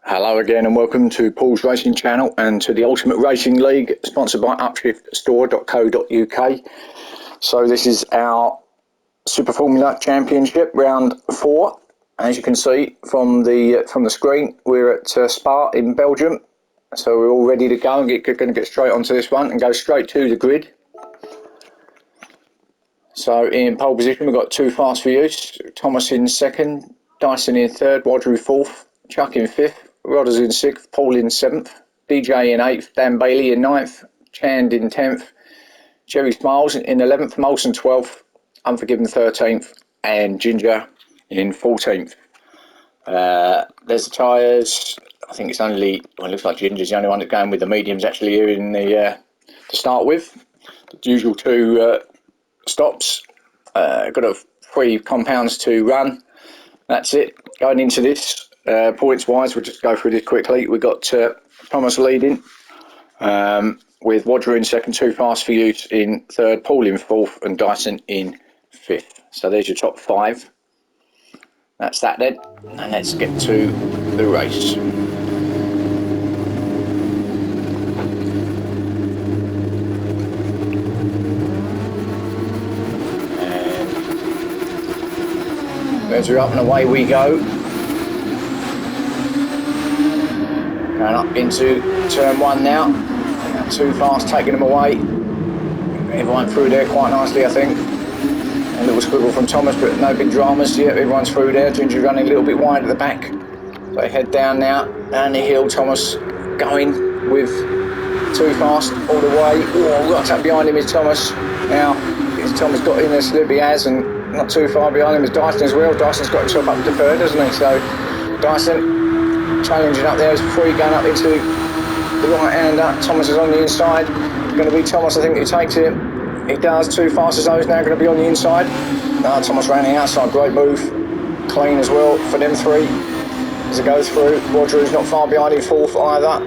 Hello again and welcome to Paul's Racing Channel and to the Ultimate Racing League, sponsored by upshiftstore.co.uk. So this is our Super Formula Championship round 4. As you can see from the screen, we're at Spa in Belgium. So we're all ready to go and going to get straight onto this one and go straight to the grid. So in pole position we've got Too Fast for Use, Thomas in second, Dyson in third, Wadru fourth, Chuck in fifth, Rodders in sixth, Paul in 7th, DJ in 8th, Dan Bailey in 9th, Chand in 10th, Jerry Smiles in 11th, Molson 12th, Unforgiven 13th, and Ginger in 14th. There's the tyres. I think it's only, well, it looks like Ginger's the only one that's going with the mediums actually here in the to start with. The usual 2 stops. Got 3 compounds to run. That's it. Going into this. Points wise, we'll just go through this quickly. We've got Thomas leading with Wadru in second, Too Fast for Use in third, Paul in fourth, and Dyson in fifth. So there's your top 5. That's that then. And let's get to the race. And as we're up and away we go. Going up into turn 1 now. Too Fast taking them away. Everyone through there quite nicely, I think. A little squiggle from Thomas, but no big dramas yet. Everyone's through there. Ginger running a little bit wide at the back. So they head down now, down the hill. Thomas going with Too Fast all the way. Oh, right up behind him is Thomas. Now, Thomas got in there, Slippy has, and not too far behind him is Dyson as well. Dyson's got himself up to third, hasn't he? So Dyson challenging up there, is free going up into the right hander. Thomas is on the inside. It's going to be Thomas, I think, who takes it. He does. Too Fast as though he's now going to be on the inside. Thomas ran the outside, great move. Clean as well for them 3 as it goes through. Wadru's not far behind in fourth either.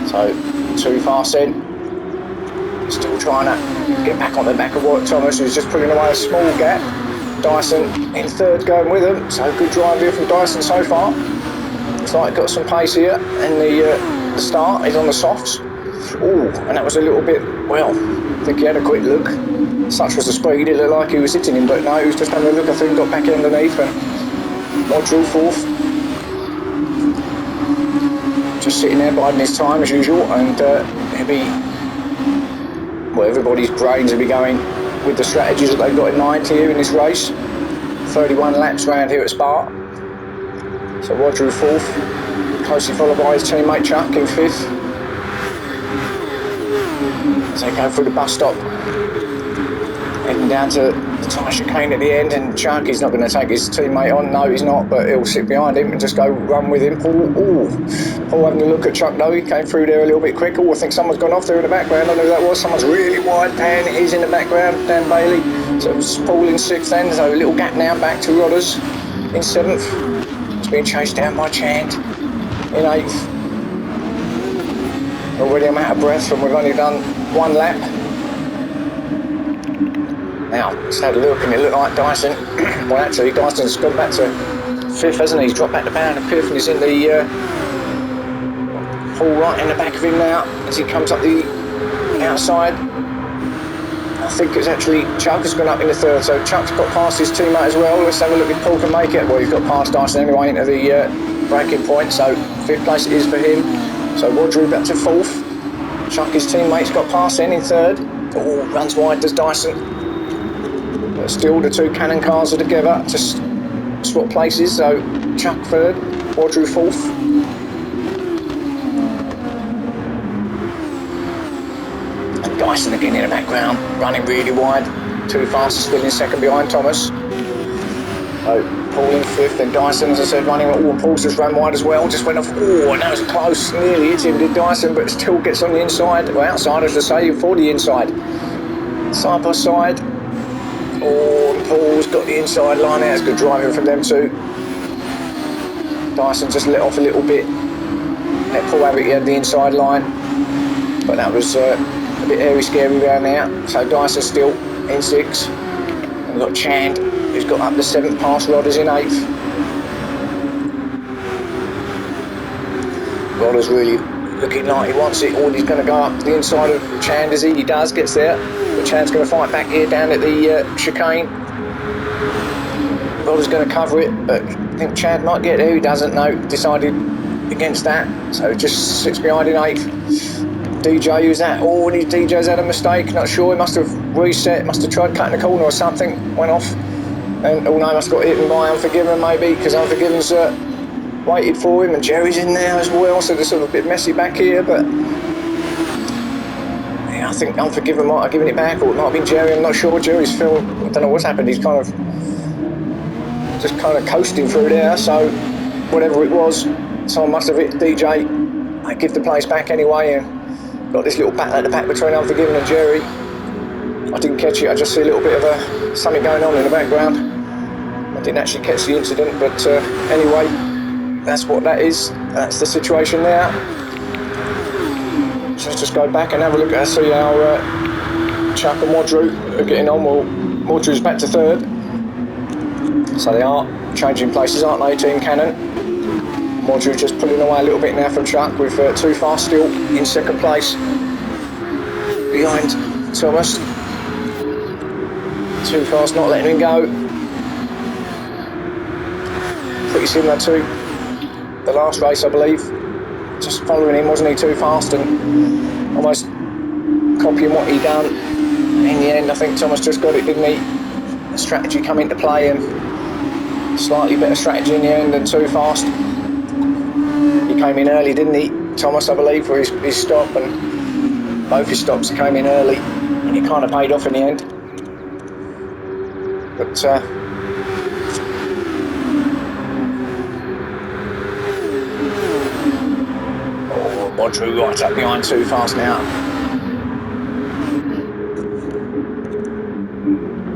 So Too Fast in. Still trying to get back on the back of Thomas, who's just pulling away a small gap. Dyson in third going with him, so good drive here from Dyson so far. Looks like got some pace here, and the start is on the softs. Oh, and that was a little bit, well, I think he had a quick look. Such was the speed, it looked like he was hitting him, but no, he was just having a look, I think, got back underneath, and Wadru fourth. Just sitting there biding his time as usual, and he'll be, well, everybody's brains will be going with the strategies that they've got in mind here in this race. 31 laps round here at Spa. So Wadru fourth, closely followed by his teammate Chuck in fifth. As they go through the bus stop, heading down to the tyre chicane at the end, and Chuck is not going to take his teammate on. No, he's not, but he'll sit behind him and just go run with him. Paul having a look at Chuck though. He came through there a little bit quicker. I think someone's gone off there in the background. I don't know who that was. Someone's really wide. Dan is in the background. Dan Bailey. So it's Paul in 6th then. So a little gap now back to Rodders in 7th. It's being chased down by Chand in 8th. Already I'm out of breath and we've only done 1 lap. Now, let's have a look, and it looked like Dyson. Well, actually, Dyson's gone back to 5th, hasn't he? He's dropped back to pound and 5th, and he's in the Paul right in the back of him now as he comes up the outside. I think it's actually Chuck has gone up in the 3rd, so Chuck's got past his teammate as well. Let's have a look if Paul can make it. Well, he's got past Dyson anyway into the braking point, so 5th place it is for him. So Wadru back to 4th. Chuck, his teammate's got past then in 3rd. Oh, runs wide does Dyson. But still the 2 cannon cars are together to swap places, so Chuck 3rd, Wadru 4th. And Dyson again in the background, running really wide. Too Fast, still in 2nd behind Thomas. So Paul in 5th, and Dyson, as I said, running. Oh, and Paul's just ran wide as well, just went off. Oh, and that was close, nearly hit him, did Dyson, but still gets on the inside, well, outside, I should say, for the inside. Side by side. Oh, and Paul's got the inside line out. It's good driving from them 2. Dyson just let off a little bit. Let Paul have it, he had the inside line. But that was a bit hairy scary around there. So Dyson still in 6th. And we've got Chand, who's got up to 7th, past Rodders in 8th. Rodders really looking like he wants it, or he's going to go up the inside of Chand as he does, gets there. But Chand's going to fight back here down at the chicane. Rodders going to cover it, but I think Chand might get there. He doesn't know, decided against that. So just sits behind in 8th. DJ, who's that? Oh, and DJ's had a mistake, not sure. He must have reset, must have tried cutting the corner or something, went off. And oh no, must have got hit by Unforgiven maybe, because Unforgiven's waited for him, and Jerry's in there as well, so they're sort of a bit messy back here, but yeah, I think Unforgiven might have given it back, or it might have been Jerry, I'm not sure. Jerry's Phil, I don't know what's happened, he's kind of just kind of coasting through there, so whatever it was, someone must have hit DJ. I give the place back anyway, and got this little battle at the back between Unforgiven and Jerry. I didn't catch it, I just see a little bit of something going on in the background. I didn't actually catch the incident, but anyway, that's what that is. That's the situation there. So let's just go back and have a look at see how Chuck and Wadru are getting on. Well, Wadru's back to 3rd. So they are changing places, aren't they, Team Cannon? Wadru just pulling away a little bit now from Chuck with Too Fast still in 2nd place. Behind Thomas. Too Fast not letting him go. Pretty similar to the last race, I believe. Just following him, wasn't he, Too Fast, and almost copying what he done. In the end, I think Thomas just got it, didn't he? The strategy come into play, and slightly better strategy in the end than Too Fast. He came in early, didn't he, Thomas, I believe, for his stop, and both his stops came in early, and it kind of paid off in the end. But Wadru right up behind Too Fast now.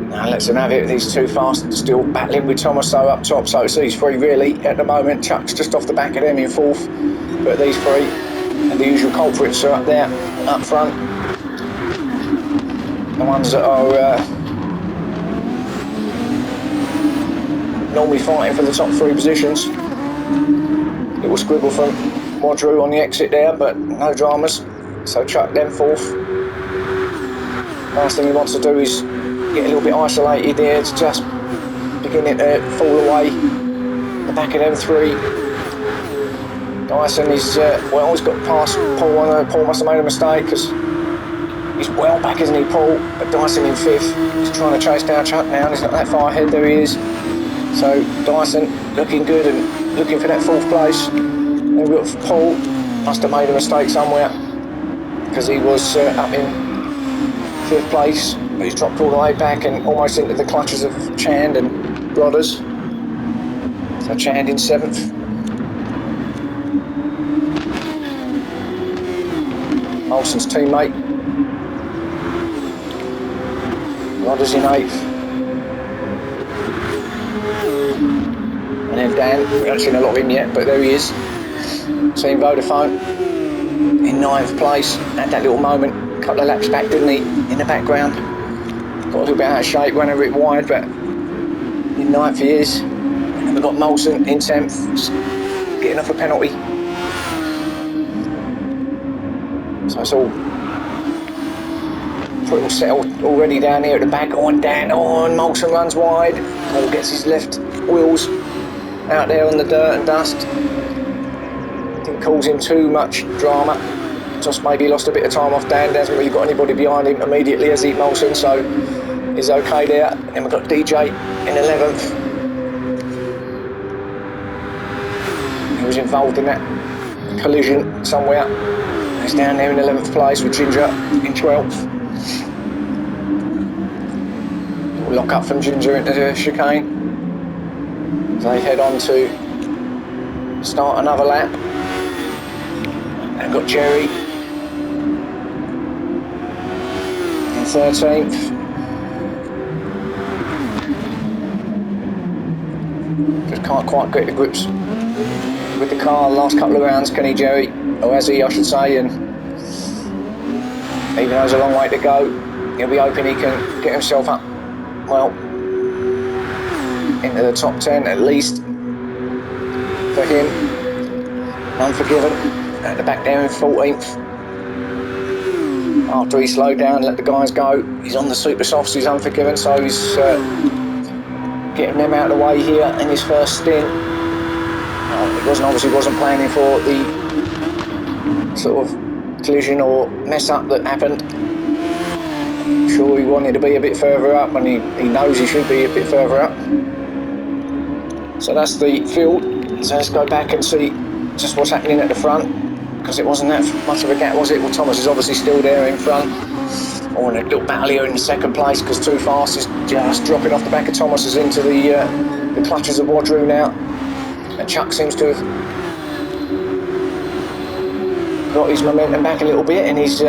Now let's have it. These Too Fast still battling with Thomas though up top, so it's these 3 really at the moment. Chuck's just off the back of them in 4th, but these 3 and the usual culprits are up there, up front. The ones that are normally fighting for the top 3 positions. Little squiggle from Wadru on the exit there, but no dramas. So Chuck then 4th. Last thing he wants to do is get a little bit isolated there. It's just beginning to fall away. The back of them 3. Dyson is, well, he's got past Paul. I know Paul must have made a mistake because he's well back, isn't he, Paul? But Dyson in 5th. He's trying to chase down Chuck now, and he's not that far ahead. There he is. So Dyson looking good and looking for that 4th place. Then we've got Paul, must have made a mistake somewhere because he was up in 5th place, but he's dropped all the way back and almost into the clutches of Chand and Rodders. So Chand in 7th. Olsen's teammate. Rodders in 8th. And then Dan, we haven't seen a lot of him yet, but there he is. Team Vodafone in 9th place. Had that little moment, a couple of laps back, didn't he, in the background. Got a little bit out of shape, went a bit wide, but in 9th he is. And then we've got Molson in 10th, getting off a penalty. So it's all pretty settled already down here at the back. On Dan, on Molson runs wide. Paul gets his left wheels out there on the dirt and dust. Didn't cause him too much drama. Just maybe lost a bit of time off Dan. Hasn't really got anybody behind him immediately as he Molson, so he's okay there. And we've got DJ in 11th. He was involved in that collision somewhere. He's down there in 11th place with Ginger in 12th. Lock up from Ginger into the chicane. They head on to start another lap. And got Jerry in 13th. Just can't quite get the grips with the car the last couple of rounds, can he, Jerry? Or has he, I should say, and Even though there's a long way to go, he'll be hoping he can get himself up, well, into the top 10 at least for him. Unforgiven at the back there in 14th. After he slowed down, let the guys go. He's on the super softs, he's Unforgiven, so he's getting them out of the way here in his first stint. He obviously wasn't planning for the sort of collision or mess up that happened. I'm sure he wanted to be a bit further up, and he knows he should be a bit further up. So that's the field. So let's go back and see just what's happening at the front, because it wasn't that much of a gap, was it? Well, Thomas is obviously still there in front. Oh, and a little battle here in second place, because Too Fast is just dropping off the back of Thomas is into the clutches of Wadru now. And Chuck seems to have got his momentum back a little bit, and he's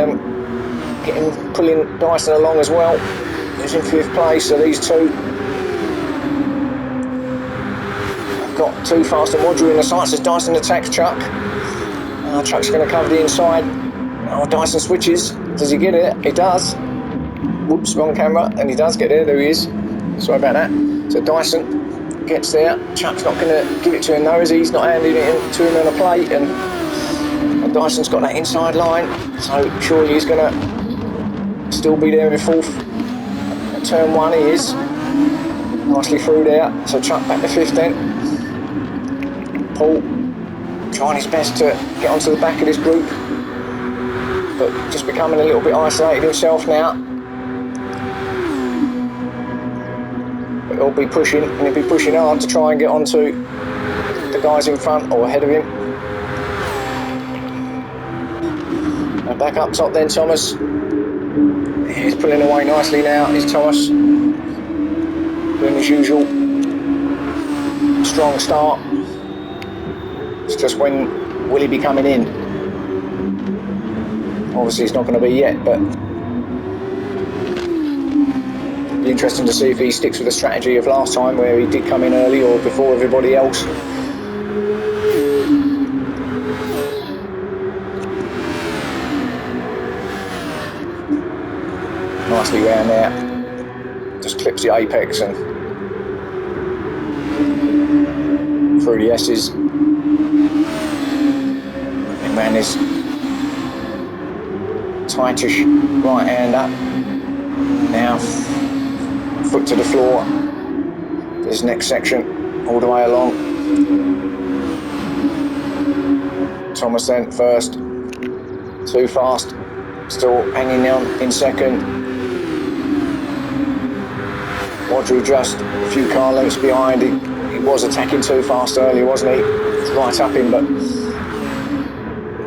pulling Dyson along as well. He's in 5th place, so these two have got Too Fast and Wadru in the sights as Dyson attacks Chuck. Chuck's going to cover the inside. Oh, Dyson switches. Does he get it? He does. Whoops, wrong camera. And he does get there. There he is. Sorry about that. So Dyson gets there. Chuck's not going to give it to him though, is he? He's not handing it to him on a plate. And Dyson's got that inside line. So surely he's going to still be there in 4th. At turn 1 he is. Nicely through there. So Chuck back to 5th then. Paul trying his best to get onto the back of this group, but just becoming a little bit isolated himself now. But he'll be pushing, and he'll be pushing hard to try and get onto the guys in front or ahead of him. And back up top then, Thomas. He's pulling away nicely now, is Thomas. Doing his usual strong start. It's just when will he be coming in? Obviously it's not going to be yet, but it'll be interesting to see if he sticks with the strategy of last time where he did come in early or before everybody else. Nicely round there. Just clips the apex and through the S's. Man is tightish right hand up. Now foot to the floor. This next section all the way along. Thomas then first. Too Fast still hanging on in second. Wadru just a few car lengths behind. He was attacking Too Fast earlier, wasn't he? Right up him, but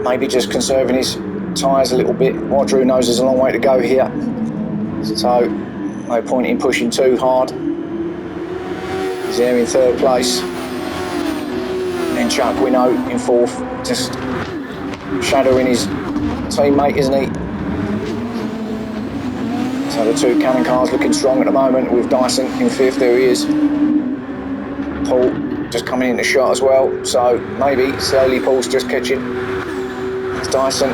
maybe just conserving his tyres a little bit. Wadru knows there's a long way to go here, so no point in pushing too hard. He's there in 3rd place. And Chuck, we know, in 4th, just shadowing his teammate, isn't he? So the two Cannon cars looking strong at the moment, with Dyson in 5th. There he is. Paul just coming in the shot as well, so maybe slowly Paul's just catching Dyson.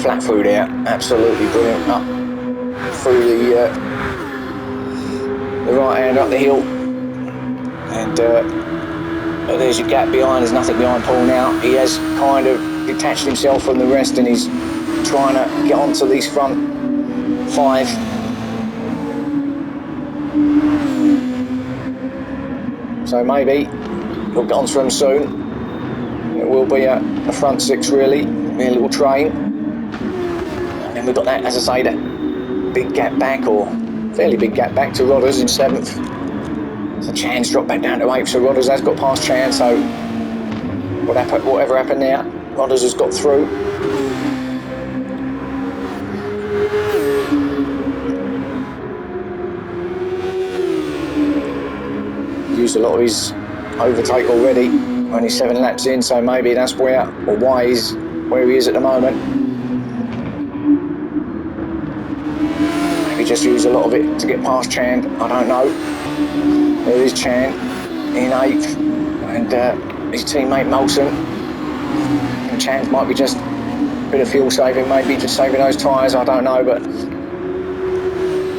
Flat through there, absolutely brilliant. Up through the right hand up the hill, and there's your gap behind. There's nothing behind Paul now. He has kind of detached himself from the rest, and he's trying to get onto these front 5. So maybe he'll get onto them soon. It will be a front 6 really, be a little train. And then we've got that, as I say, that big gap back, or fairly big gap back to Rodders in 7th. So Chan's dropped back down to 8th, so Rodders has got past Chan, so whatever happened there, Rodders has got through. Used a lot of his overtake already, only 7 laps in, so maybe that's where he is at the moment. Maybe just used a lot of it to get past Chan, I don't know. There is Chan in 8th, and his teammate Molson in And Chance might be just a bit of fuel saving, maybe just saving those tyres, I don't know, but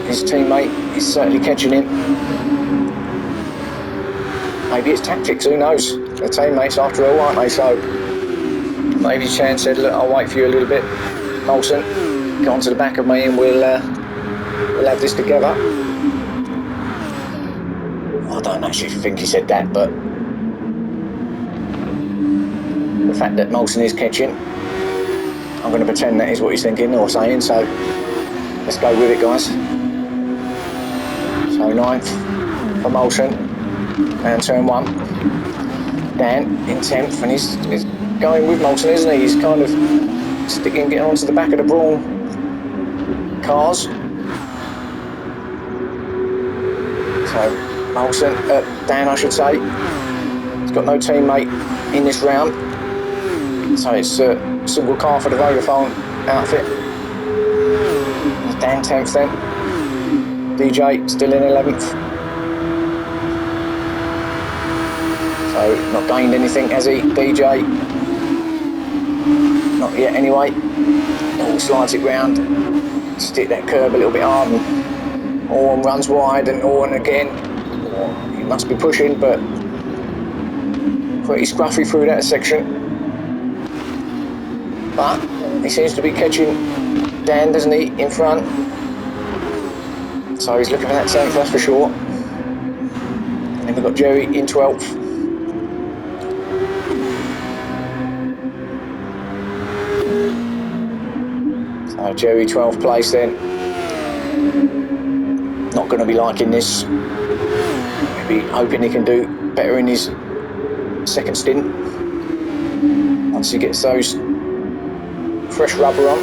his teammate is certainly catching him. Maybe it's tactics, who knows? They're teammates after all, aren't they? So maybe Chance said, look, I'll wait for you a little bit, Molson, get onto the back of me and we'll have this together. I don't actually think he said that, but the fact that Molson is catching, I'm going to pretend that is what he's thinking or saying, so let's go with it, guys. So 9th for Molson, and turn 1. Dan in 10th, and he's going with Molson, isn't he? He's kind of getting onto the back of the Brawn cars. So Molson, Dan I should say, he's got no teammate in this round. So it's a single car for the Vodafone outfit. Dan 10th then. DJ still in 11th. So not gained anything, has he? DJ. Not yet anyway. Oh, slides it round. Stick that curb a little bit hard and Orn runs wide and Orn again. He must be pushing, but pretty scruffy through that section. But he seems to be catching Dan, doesn't he, in front? So he's looking for that 10th, that's for sure. And then we've got Jerry in 12th. So Jerry 12th place then. Not going to be liking this. Maybe hoping he can do better in his second stint. Once he gets those fresh rubber on.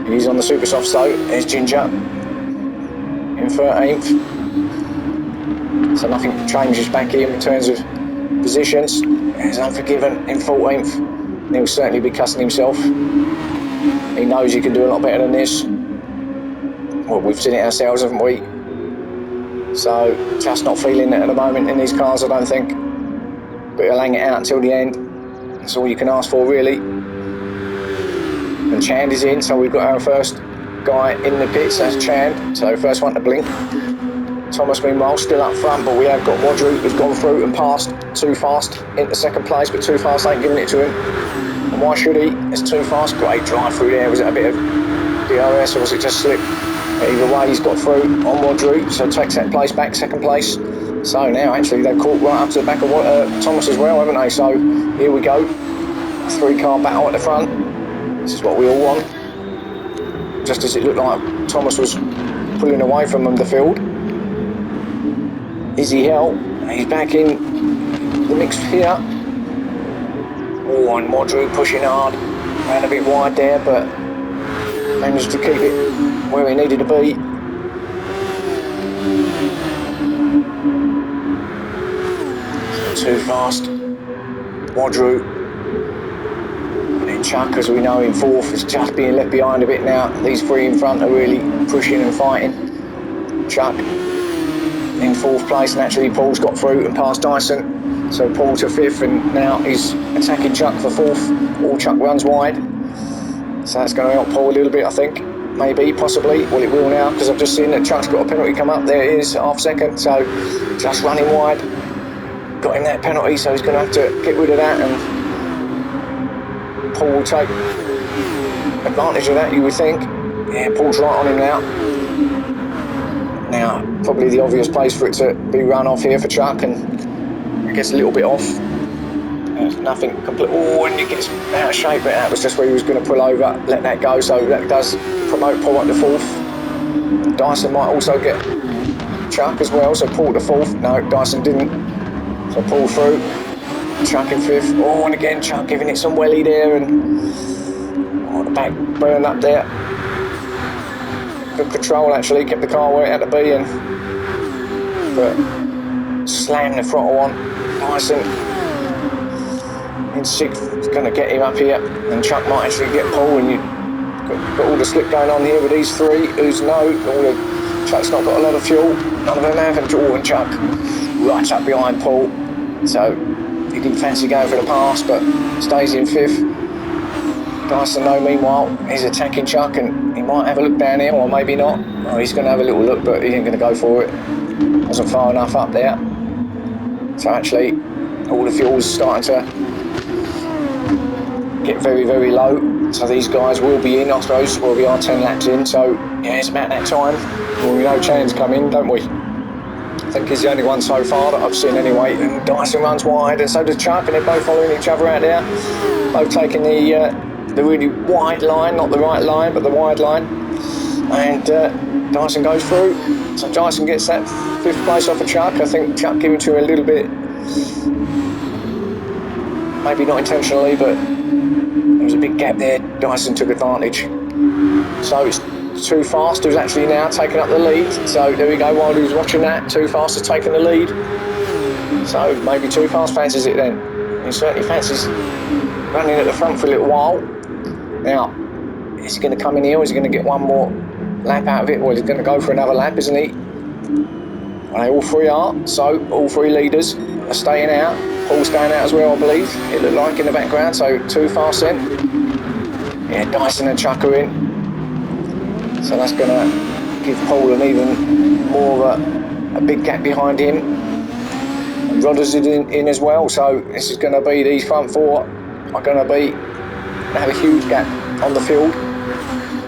He's on the super soft, so there's Ginger in 13th. So nothing changes back here in terms of positions. There's Unforgiven in 14th. And he'll certainly be cussing himself. He knows he can do a lot better than this. Well, we've seen it ourselves, haven't we? So just not feeling it at the moment in these cars, I don't think. But he'll hang it out until the end. That's all you can ask for, really. And Chand is in, so we've got our first guy in the pits, that's Chand, so first one to blink. Thomas meanwhile still up front, but we have got Wadru who's gone through and passed Too Fast into second place, but Too Fast ain't giving it to him. And why should he? It's Too Fast, great drive through there. Was it a bit of DRS or was it just slip? Either way, he's got through on Wadru, so takes that place back, second place. So now actually they've caught right up to the back of Thomas as well, haven't they? So here we go, 3-car battle at the front. This is what we all want. Just as it looked like Thomas was pulling away from him, the field. Izzy Hell, he's back in the mix here. Oh, and Wadru pushing hard. Ran a bit wide there, but managed to keep it where he needed to be. Too Fast. Wadru. Chuck, as we know, in 4th, is just being left behind a bit now. These 3 in front are really pushing and fighting. Chuck in 4th place, and actually Paul's got through and passed Dyson. So Paul to 5th, and now he's attacking Chuck for 4th. All Chuck runs wide. So that's going to help Paul a little bit, I think. Maybe, possibly. Well, it will now, because I've just seen that Chuck's got a penalty come up. There it is, half second. So just running wide. Got him that penalty, so he's going to have to get rid of that, and Paul will take advantage of that, you would think. Yeah, Paul's right on him now. Now, probably the obvious place for it to be run off here for Chuck, and it gets a little bit off. Nothing complete. Oh, and it gets out of shape, but that was just where he was going to pull over, let that go, so that does promote Paul up to 4th. Dyson might also get Chuck as well, so Paul to 4th. No, Dyson didn't. So Paul through. Chuck in 5th. Oh, and again Chuck giving it some welly there, and the back burn up there. Good control actually, kept the car where it had to be, but slammed the throttle on. Dyson in 6th is going to get him up here, and Chuck might actually get Paul, and you've got all the slip going on here with these 3. Chuck's not got a lot of fuel, none of them have, and Chuck right up behind Paul. So He didn't fancy going for the pass, but stays in 5th. Dyson though, meanwhile, he's attacking Chuck, and he might have a look down here, or maybe not. Oh, he's going to have a little look, but he ain't going to go for it. Wasn't far enough up there. So actually, all the fuel's starting to get very, very low. So these guys will be in, I suppose. Well, we are 10 laps in, so yeah, it's about that time. Well, we know Chan's come in, don't we? I think he's the only one so far that I've seen anyway. And Dyson runs wide, and so does Chuck, and they're both following each other out there. Both taking the really wide line, not the right line, but the wide line. And Dyson goes through. So Dyson gets that 5th place off of Chuck. I think Chuck gave it to him a little bit, maybe not intentionally, but there was a big gap there. Dyson took advantage. So it's Too Fast who's actually now taking up the lead. So there we go, while he was watching that, Too Fast has taken the lead. So maybe Too Fast fancies it then. He certainly fancies running at the front for a little while. Now, is he going to come in here, or is he going to get one more lap out of it? Well, he's going to go for another lap, isn't he? Well, all 3 are. So all 3 leaders are staying out. Paul's staying out as well, I believe. It looked like in the background. So Too Fast then. Yeah, Dyson and Chuck are in. So that's going to give Paul an even more of a big gap behind him. And Rodders is in as well. So this is going to be, these front 4 are going to have a huge gap on the field.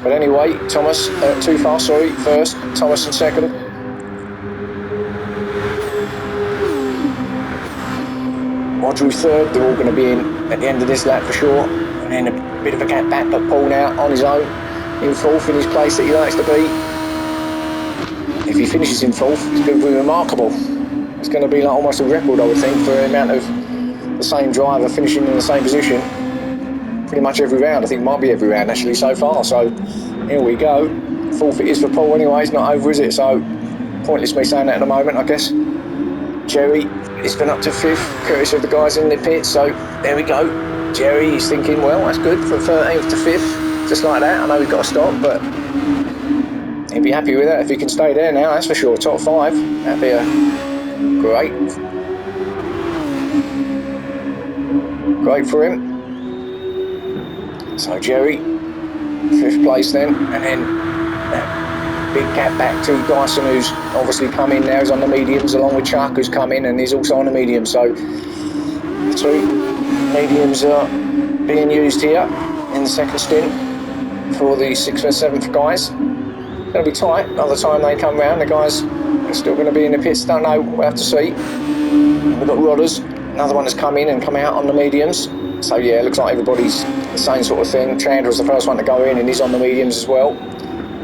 But anyway, Thomas, Too Fast, sorry, first, Thomas in second. Wadru third, they're all going to be in at the end of this lap for sure. And then a bit of a gap back, but Paul now on his own, in 4th in his place that he likes to be. If he finishes in 4th, it's going to be remarkable. It's going to be like almost a record, I would think, for the amount of the same driver finishing in the same position pretty much every round. I think it might be every round actually so far. So here we go. 4th it is for Paul anyway. It's not over, is it? So pointless me saying that at the moment, I guess. Jerry has been up to 5th, courtesy of the guys in the pit. So there we go. Jerry is thinking, well, that's good, from 13th to 5th, just like that. I know we've got to stop, but he'd be happy with that if he can stay there now, that's for sure. Top 5, that'd be great for him. So Jerry, 5th place then, and then that big gap back to Dyson, who's obviously come in now, is on the mediums, along with Chuck, who's come in and he's also on the medium. So the 2 mediums are being used here in the second stint for the 6th and 7th guys. It's going to be tight. Another time they come round, the guys are still going to be in the pits. Don't know, we'll have to see. We've got Rodders, another one has come in and come out on the mediums. So yeah, it looks like everybody's the same sort of thing. Chandra's the first one to go in, and he's on the mediums as well.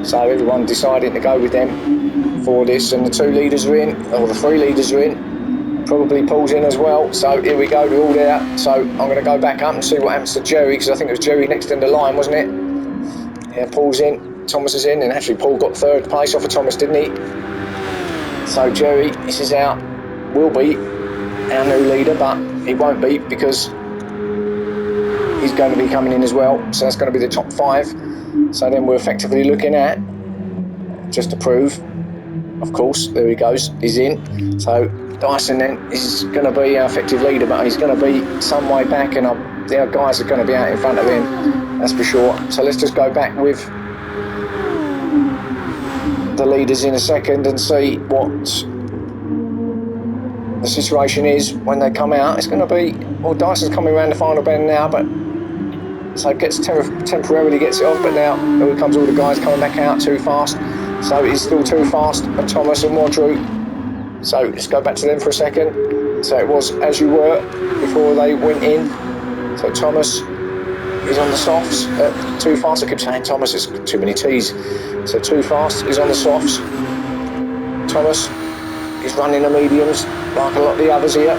So everyone deciding to go with them for this, and the 2 leaders are in, or the 3 leaders are in. Probably Paul's in as well. So here we go, they're all there. So I'm going to go back up and see what happens to Jerry, because I think it was Jerry next in the line, wasn't it? Yeah, Paul's in, Thomas is in, and actually Paul got 3rd place off of Thomas, didn't he? So Jerry, this is will be our new leader, but he won't be because he's going to be coming in as well. So that's going to be the top 5. So then we're effectively looking at, just to prove, of course, there he goes, he's in. So Dyson then is going to be our effective leader, but he's going to be some way back, and the guys are going to be out in front of him, that's for sure. So let's just go back with the leaders in a second and see what the situation is when they come out. It's going to be, well, Dyson's coming around the final bend now, but so gets temporarily gets it off, but now here comes all the guys coming back out. Too Fast. So it's still Too Fast and Thomas and Wadru. So let's go back to them for a second. So it was As You Were before they went in. So Thomas is on the softs. Too Fast, I keep saying Thomas, it's too many T's. So Too Fast is on the softs. Thomas is running the mediums like a lot of the others here.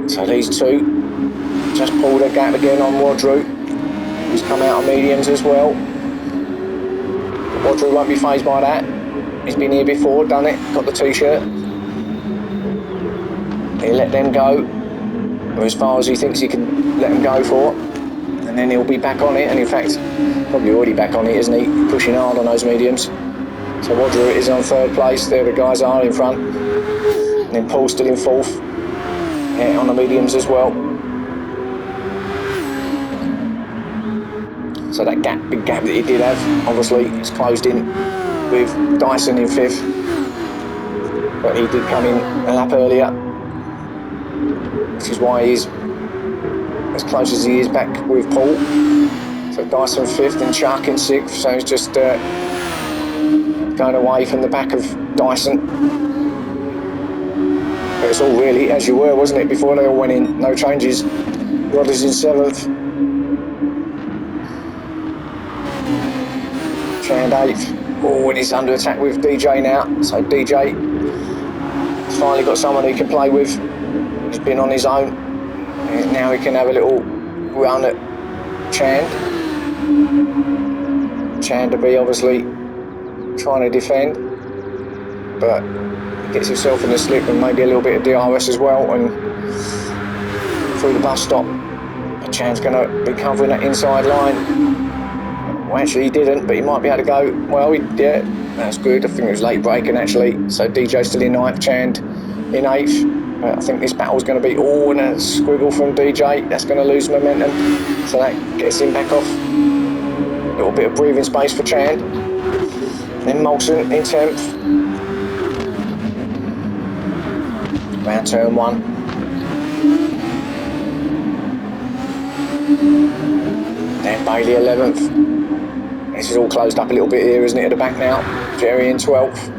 So these 2 just pulled a gap again on Wadru, who's come out on mediums as well. Wadru won't be fazed by that. He's been here before, done it, got the t-shirt. He'll let them go, or as far as he thinks he can let them go for, and then he'll be back on it. And in fact, probably already back on it, isn't he? Pushing hard on those mediums. So Wadru is on third place. There the guys are in front. And then Paul still in fourth. Yeah, on the mediums as well. So that big gap that he did have, obviously, it's closed in with Dyson in fifth. But he did come in a lap earlier, which is why he's as close as he is back with Paul. So Dyson fifth and Chuck in sixth. So he's just going away from the back of Dyson. But it's all really as you were, wasn't it, before they all went in? No changes. Rod is in seventh. Chand eighth. Oh, and he's under attack with DJ now. So DJ has finally got someone he can play with. He's been on his own. And now he can have a little run at Chand. Chand to be obviously trying to defend, but he gets himself in the slip and maybe a little bit of DRS as well, and through the bus stop. But Chand's going to be covering that inside line. Well, actually he didn't, but he might be able to go. Well, yeah, that's good. I think it was late braking actually. So DJ still in ninth, Chand in eighth. But I think this battle's going to be all in a squiggle from DJ. That's going to lose momentum, so that gets him back off. A little bit of breathing space for Chand. Then Molson in 10th. Round turn one. Then Bailey 11th. This is all closed up a little bit here, isn't it, at the back now? Jerry in 12th.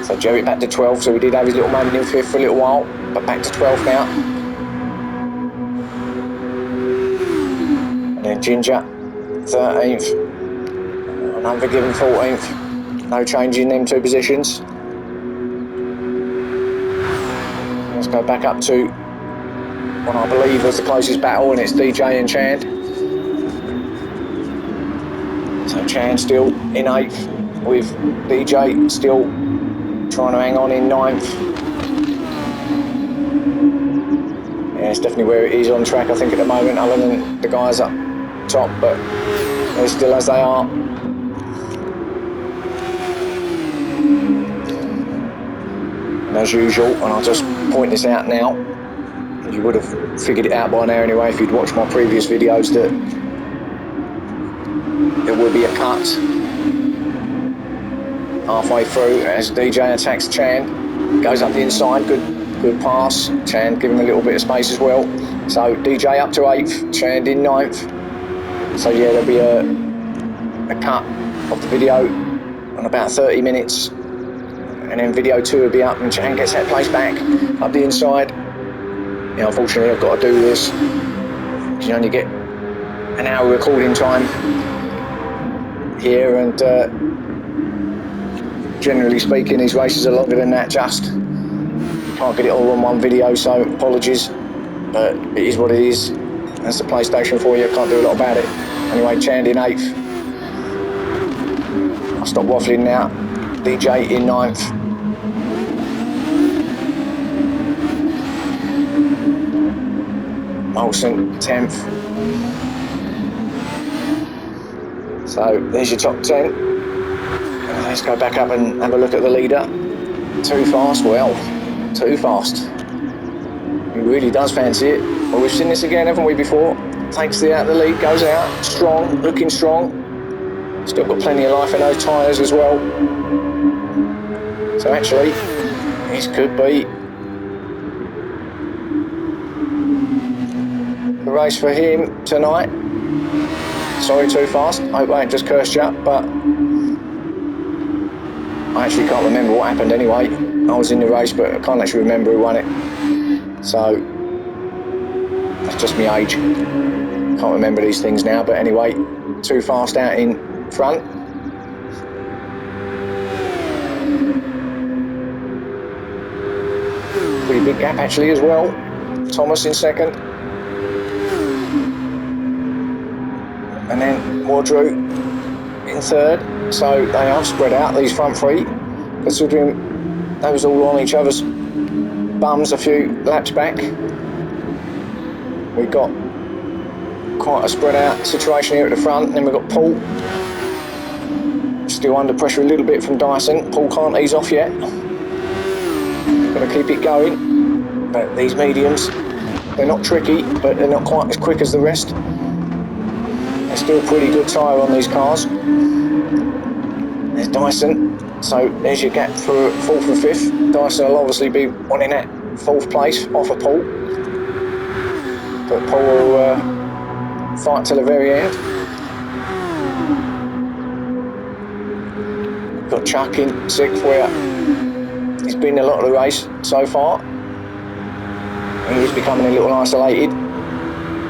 So Jerry back to 12th, so we did have his little moment in 5th for a little while, but back to 12th now. And then Ginger, 13th. And Unforgiven 14th. No change in them two positions. Let's go back up to what I believe was the closest battle, and it's DJ and Chand. So Chand still in 8th, with DJ still trying to hang on in 9th. Yeah, it's definitely where it is on track, I think, at the moment, other than the guys up top, but they're still as they are. And as usual, and I'll just point this out now, you would have figured it out by now anyway if you'd watched my previous videos, that there will be a cut halfway through as DJ attacks Chand, goes up the inside, good pass, Chand giving a little bit of space as well. So DJ up to 8th, Chand in 9th. So yeah, there'll be a cut of the video on about 30 minutes, and then video 2 will be up and Chand gets that place back up the inside. Yeah, unfortunately I've got to do this, you only get an hour recording time here, and generally speaking these races are longer than that. Just can't get it all on one video, so apologies, but it is what it is. That's the PlayStation for you, can't do a lot about it. Anyway, Chand in 8th. I'll stop waffling now. DJ in 9th. Molson 10th. So there's your top 10. Let's go back up and have a look at the leader. Too fast? Well, too fast. He really does fancy it. Well, we've seen this again, haven't we, before? Takes the lead, goes out, strong, looking strong. Still got plenty of life in those tyres as well. So actually, this could be the race for him tonight. Sorry, too fast. I hope I ain't just cursed you up, but I actually can't remember what happened anyway. I was in the race, but I can't actually remember who won it. So, that's just my age. Can't remember these things now, but anyway, too fast out in front. Pretty big gap actually as well. Thomas in second. And then Wadru in third. So they are spread out, these front three, considering they was all on each other's bums a few laps back. We've got quite a spread out situation here at the front, and then we've got Paul just Still under pressure a little bit from Dyson. Paul can't ease off yet. Got to keep it going. But these mediums, they're not tricky, but they're not quite as quick as the rest. They're still pretty good tyre on these cars. There's Dyson. So there's your gap for 4th and 5th. Dyson will obviously be wanting that 4th place off of Paul. But Paul will fight till the very end. Got Chuck in 6th, where he's been a lot of the race so far. He is becoming a little isolated.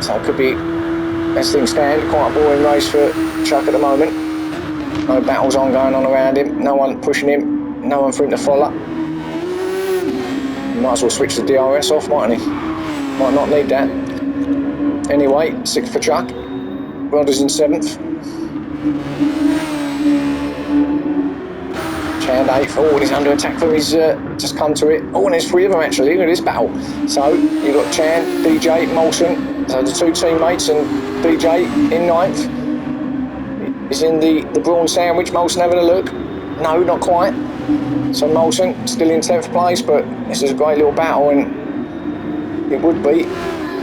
So it could be, as things stand, quite a boring race for Chuck at the moment. No battles on going on around him, no one pushing him, no one for him to follow. He might as well switch the DRS off, mightn't he? Might not need that. Anyway, 6th for Chuck. Rodders in 7th. Chand 8th. Oh, and he's under attack from his, just come to it. Oh, and there's 3 of them actually, look at this battle. So, you've got Chand, DJ, Molson, so the 2 teammates, and DJ in 9th. He's in the Brawn Sandwich. Molson having a look. No, not quite. So Molson still in 10th place, but this is a great little battle, and it would be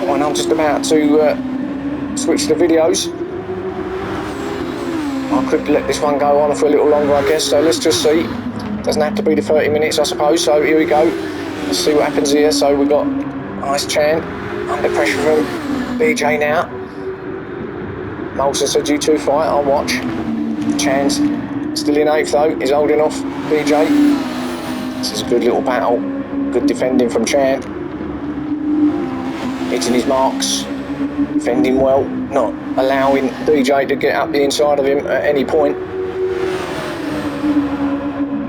when I'm just about to switch the videos. I could let this one go on for a little longer, I guess, so let's just see. Doesn't have to be the 30 minutes, I suppose, so here we go. Let's see what happens here. So we've got Ice Chan under pressure from BJ now. Molson said U2 fight, I'll watch. Chan's still in 8th though, he's holding off BJ. This is a good little battle. Good defending from Chan. Hitting his marks. Defending well, not allowing DJ to get up the inside of him at any point.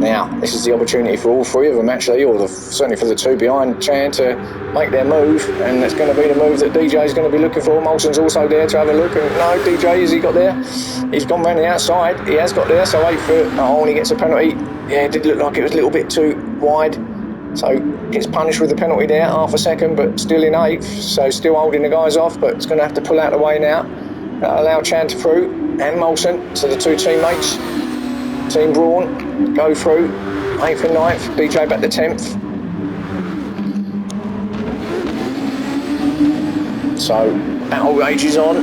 Now, this is the opportunity for all 3 of them actually, or certainly for the 2 behind Chan, to make their move, and it's going to be the move that DJ is going to be looking for. Molson's also there to have a look, and no, DJ, has he got there? He's gone round the outside, he has got there, so 8th for, oh, and he gets a penalty. Yeah, it did look like it was a little bit too wide, so gets punished with the penalty there, half a second, but still in 8th, so still holding the guys off, but it's going to have to pull out the way now. That'll allow Chan to through, and Molson, so the 2 teammates. Team Brawn go through, 8th and 9th, DJ back to 10th. So, battle rages on.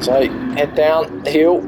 So, head down the hill,